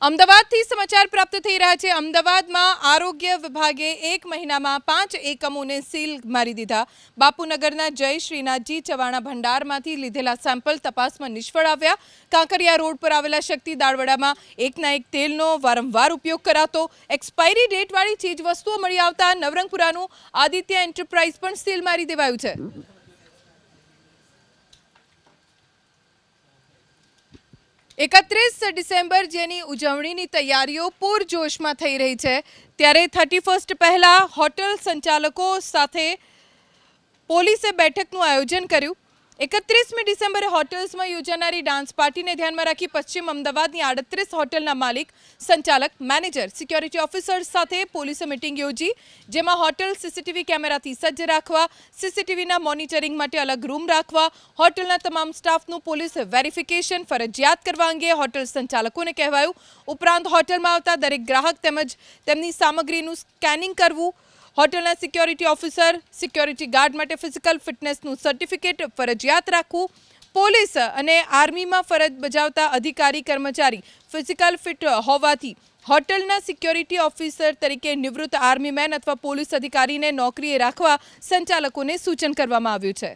અમદાવાદથી સમાચાર પ્રાપ્ત થઈ રહ્યા છે। અમદાવાદમાં આરોગ્ય વિભાગે 1 મહિનામાં 5 એકમોને સીલ મારી દીધા। બાપુનગરના જય શ્રીનાથજી ચવાણા ભંડારમાંથી લીધેલા સેમ્પલ તપાસમાં નિષ્ફળ આવ્યા। કાંકરિયા રોડ પર આવેલા શક્તિ દાળવડામાં એકના એક તેલનો વારંવાર ઉપયોગ કરાતો એક્સપાયરી ડેટવાળી ચીજ વસ્તુઓ મળી આવતા નવરંગપુરાનું આદિત્ય એન્ટરપ્રાઇઝ પણ સીલ મારી દેવાયું છે। 31 ડિસેમ્બર જેની ઉજવણીની તૈયારીઓ પૂરજોશમાં થઈ રહી છે ત્યારે 31 પહેલા હોટલ સંચાલકો સાથે પોલીસે બેઠકનું આયોજન કર્યું। 31મી ડિસેમ્બરે હોટલ્સમાં યોજાનારી ડાન્સ પાર્ટીને ધ્યાનમાં રાખી પશ્ચિમ અમદાવાદની 38 હોટલના માલિક, સંચાલક, મેનેજર, સિક્યોરિટી ઓફિસર્સ સાથે પોલીસે મીટિંગ યોજી, જેમાં હોટલ સીસીટીવી કેમેરાથી સજ્જ રાખવા, સીસીટીવીના મોનિટરિંગ માટે અલગ રૂમ રાખવા, હોટલના તમામ સ્ટાફનું પોલીસ વેરિફિકેશન ફરજિયાત કરવા અંગે હોટલ સંચાલકોને કહેવાયું। ઉપરાંત હોટલમાં આવતા દરેક ગ્રાહક તેમજ તેમની સામગ્રીનું સ્કેનિંગ કરવું, હોટલના સિક્યોરિટી ઓફિસર, સિક્યોરિટી ગાર્ડ માટે ફિઝિકલ ફિટનેસનું સર્ટિફિકેટ ફરજિયાત રાખવું, પોલીસ અને આર્મીમાં ફરજ બજાવતા અધિકારી કર્મચારી ફિઝિકલ ફિટ હોવાથી હોટલના સિક્યોરિટી ઓફિસર તરીકે નિવૃત્ત આર્મીમેન અથવા પોલીસ અધિકારીને નોકરીએ રાખવા સંચાલકોને સૂચન કરવામાં આવ્યું છે।